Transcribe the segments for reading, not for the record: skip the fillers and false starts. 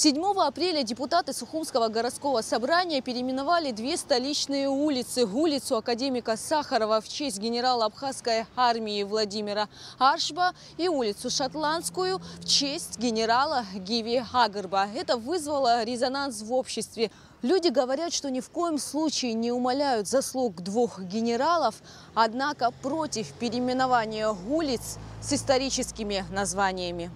7 апреля депутаты Сухумского городского собрания переименовали две столичные улицы. Улицу академика Сахарова в честь генерала абхазской армии Владимира Аршба и улицу Шотландскую в честь генерала Гиви Агарба. Это вызвало резонанс в обществе. Люди говорят, что ни в коем случае не умаляют заслуг двух генералов, однако против переименования улиц с историческими названиями.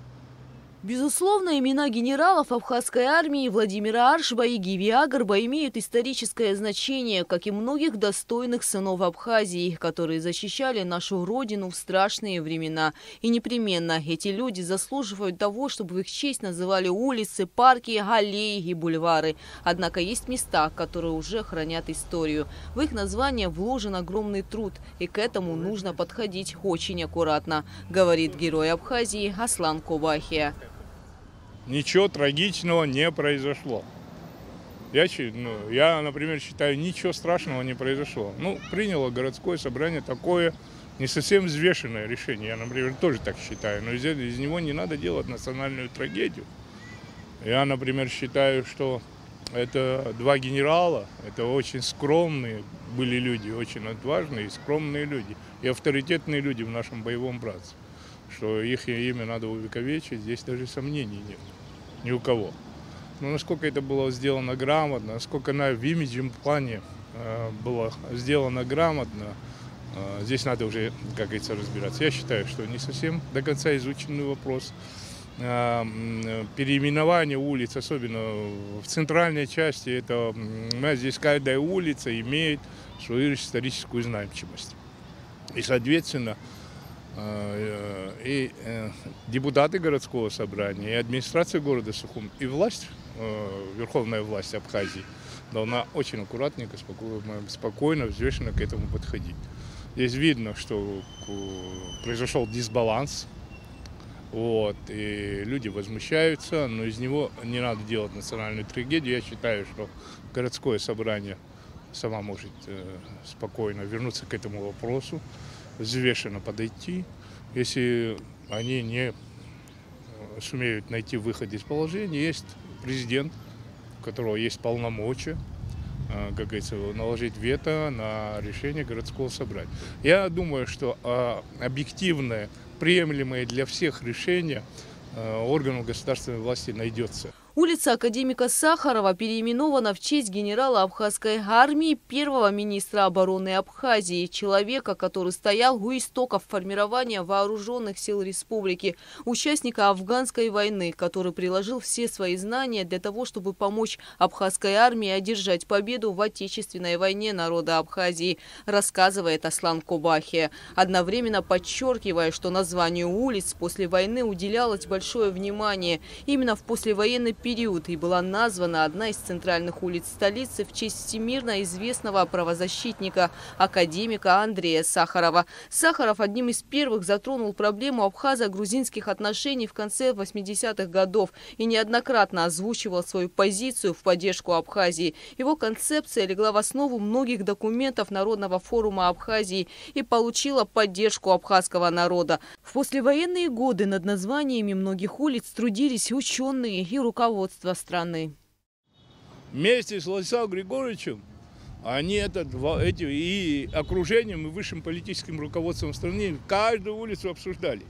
Безусловно, имена генералов абхазской армии Владимира Аршба и Гиви Агарба имеют историческое значение, как и многих достойных сынов Абхазии, которые защищали нашу родину в страшные времена. И непременно эти люди заслуживают того, чтобы в их честь называли улицы, парки, аллеи и бульвары. Однако есть места, которые уже хранят историю. В их название вложен огромный труд, и к этому нужно подходить очень аккуратно, говорит герой Абхазии Аслан Кобахия. Ничего трагичного не произошло. Я, например, считаю, ничего страшного не произошло. Приняло городское собрание такое не совсем взвешенное решение. Я, например, тоже так считаю. Но из него не надо делать национальную трагедию. Я, например, считаю, что это два генерала, это очень скромные были люди, очень отважные и скромные люди. И авторитетные люди в нашем боевом братстве. Что их имя надо увековечить, здесь даже сомнений нет. Ни у кого. Но насколько это было сделано грамотно, насколько в имиджевом плане было сделано грамотно, здесь надо уже, как говорится, разбираться. Я считаю, что не совсем до конца изученный вопрос. Переименование улиц, особенно в центральной части, это здесь каждая улица имеет свою историческую значимость. И, соответственно, и депутаты городского собрания, и администрация города Сухум, и власть, верховная власть Абхазии должна очень аккуратненько, спокойно, взвешенно к этому подходить. Здесь видно, что произошел дисбаланс, и люди возмущаются, но из него не надо делать национальную трагедию. Я считаю, что городское собрание сама может спокойно вернуться к этому вопросу, взвешенно подойти. Если они не сумеют найти выход из положения, есть президент, у которого есть полномочия, как говорится, наложить вето на решение городского собрания. Я думаю, что объективное, приемлемое для всех решение органов государственной власти найдется. Улица академика Сахарова переименована в честь генерала абхазской армии, первого министра обороны Абхазии, человека, который стоял у истоков формирования вооруженных сил республики, участника афганской войны, который приложил все свои знания для того, чтобы помочь абхазской армии одержать победу в Отечественной войне народа Абхазии, рассказывает Аслан Кобахия, одновременно подчеркивая, что названию улиц после войны уделялось большое внимание. Именно в послевоенный период и была названа одна из центральных улиц столицы в честь всемирно известного правозащитника, академика Андрея Сахарова. Сахаров одним из первых затронул проблему абхазо-грузинских отношений в конце 80-х годов и неоднократно озвучивал свою позицию в поддержку Абхазии. Его концепция легла в основу многих документов Народного форума Абхазии и получила поддержку абхазского народа. В послевоенные годы над названиями многих улиц трудились ученые и руководство страны. Вместе с Владиславом Григорьевичем и окружением, и высшим политическим руководством страны каждую улицу обсуждали.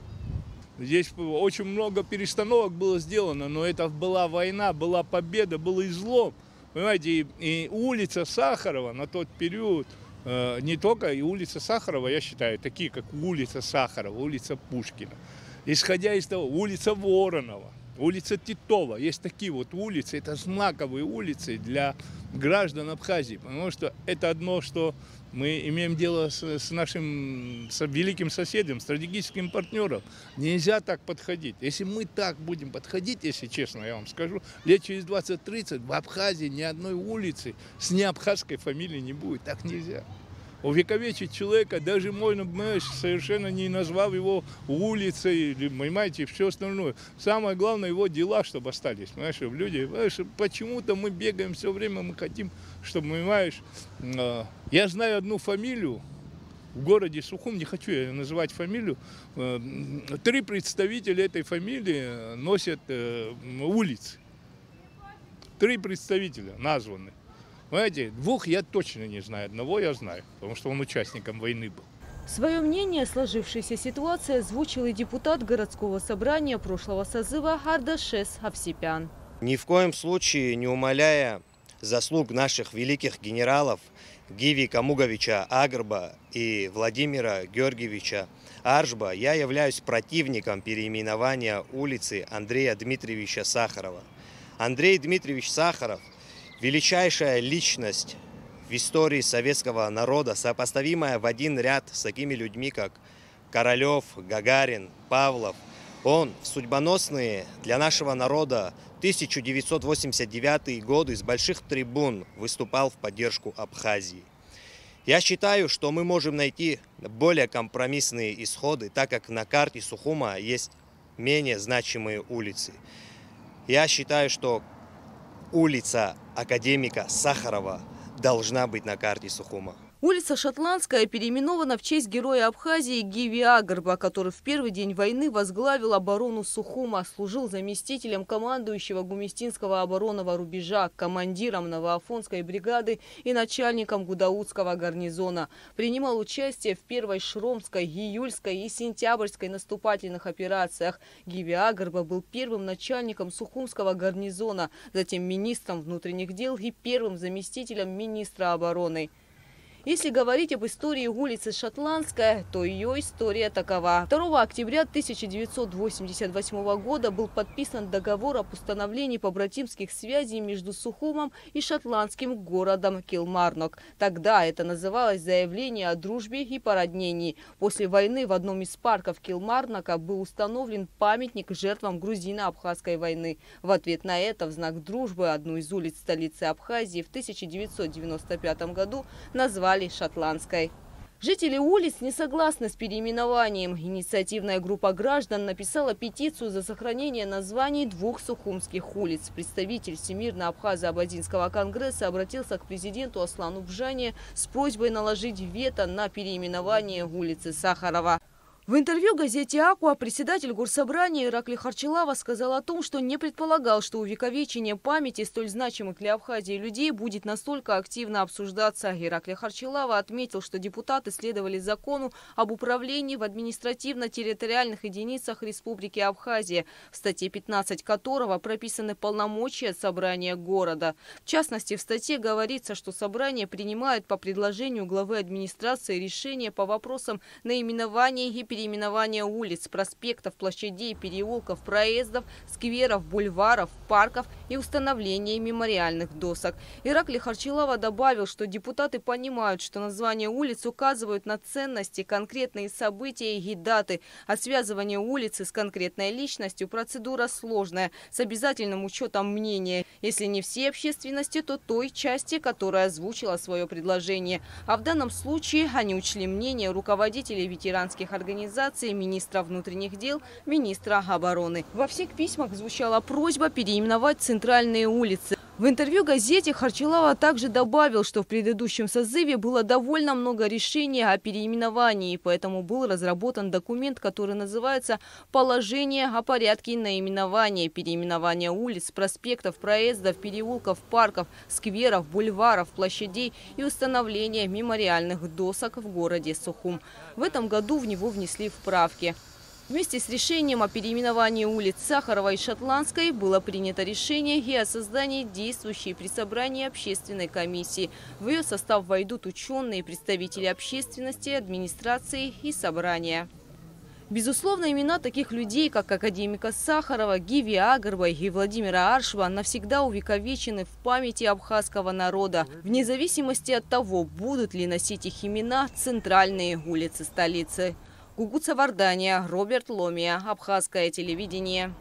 Здесь очень много перестановок было сделано, но это была война, была победа, был излом. Понимаете, и улица Сахарова на тот период, не только и улица Сахарова, я считаю, такие как улица Сахарова, улица Пушкина, исходя из того, улица Воронова, улица Титова, есть такие вот улицы, это знаковые улицы для граждан Абхазии, потому что это одно, что мы имеем дело с нашим великим соседом, стратегическим партнером. Нельзя так подходить. Если мы так будем подходить, если честно, я вам скажу, лет через 20-30 в Абхазии ни одной улицы с неабхазской фамилией не будет. Так нельзя. Увековечить человека даже можно, совершенно не назвав его улицей, понимаете, и все остальное. Самое главное, его дела, чтобы остались, понимаешь, люди. Почему-то мы бегаем все время, мы хотим, чтобы, понимаешь, я знаю одну фамилию в городе Сухум, не хочу я называть фамилию, 3 представителя этой фамилии носят улицы. 3 представителя названы. Понимаете, 2 я точно не знаю, 1 я знаю, потому что он участником войны был. Свое мнение о сложившейся ситуации озвучил и депутат городского собрания прошлого созыва Ардашес Авсепян. Ни в коем случае не умаляя заслуг наших великих генералов Гиви Камуговича Агрба и Владимира Георгиевича Аршба, я являюсь противником переименования улицы Андрея Дмитриевича Сахарова. Андрей Дмитриевич Сахаров – величайшая личность в истории советского народа, сопоставимая в один ряд с такими людьми, как Королев, Гагарин, Павлов. Он в судьбоносные для нашего народа 1989 годы с больших трибун выступал в поддержку Абхазии. Я считаю, что мы можем найти более компромиссные исходы, так как на карте Сухума есть менее значимые улицы. Я считаю, что улица академика Сахарова должна быть на карте Сухума. Улица Шотландская переименована в честь героя Абхазии Гиви Агрба, который в первый день войны возглавил оборону Сухума, служил заместителем командующего Гумистинского оборонного рубежа, командиром Новоафонской бригады и начальником Гудаутского гарнизона. Принимал участие в первой Шромской, Июльской и Сентябрьской наступательных операциях. Гиви Агрба был первым начальником Сухумского гарнизона, затем министром внутренних дел и первым заместителем министра обороны. Если говорить об истории улицы Шотландская, то ее история такова. 2 октября 1988 года был подписан договор об установлении побратимских связей между Сухумом и шотландским городом Килмарнок. Тогда это называлось заявление о дружбе и породнении. После войны в одном из парков Килмарнока был установлен памятник жертвам грузино-абхазской войны. В ответ на это, в знак дружбы, одну из улиц столицы Абхазии в 1995 году назвали Шотландской. Жители улиц не согласны с переименованием. Инициативная группа граждан написала петицию за сохранение названий 2 сухумских улиц. Представитель Всемирно-Абхазо-Абазинского конгресса обратился к президенту Аслану Бжане с просьбой наложить вето на переименование улицы Сахарова. В интервью газете «Акуа» председатель Горсобрания Иракли Харчилава сказал о том, что не предполагал, что увековечение памяти столь значимых для Абхазии людей будет настолько активно обсуждаться. Иракли Харчилава отметил, что депутаты следовали закону об управлении в административно-территориальных единицах Республики Абхазия, в статье 15 которого прописаны полномочия собрания города. В частности, в статье говорится, что собрание принимает по предложению главы администрации решения по вопросам наименования и переименования улиц, проспектов, площадей, переулков, проездов, скверов, бульваров, парков и установления мемориальных досок. Иракли Харчилава добавил, что депутаты понимают, что названия улиц указывают на ценности, конкретные события и даты. А связывание улицы с конкретной личностью процедура сложная, с обязательным учетом мнения, если не всей общественности, то той части, которая озвучила свое предложение. А в данном случае они учли мнение руководителей ветеранских организаций, министра внутренних дел, министра обороны. Во всех письмах звучала просьба переименовать центральные улицы. В интервью газете Харчилава также добавил, что в предыдущем созыве было довольно много решений о переименовании, поэтому был разработан документ, который называется «Положение о порядке наименования, переименования улиц, проспектов, проездов, переулков, парков, скверов, бульваров, площадей и установления мемориальных досок в городе Сухум». В этом году в него внесли вправки. Вместе с решением о переименовании улиц Сахарова и Шотландской было принято решение и о создании действующей при собрании общественной комиссии. В ее состав войдут ученые, представители общественности, администрации и собрания. Безусловно, имена таких людей, как академика Сахарова, Гиви Агрба и Владимира Аршба, навсегда увековечены в памяти абхазского народа, вне зависимости от того, будут ли носить их имена центральные улицы столицы. Гугуца Вардания, Роберт Ломия, Абхазское телевидение.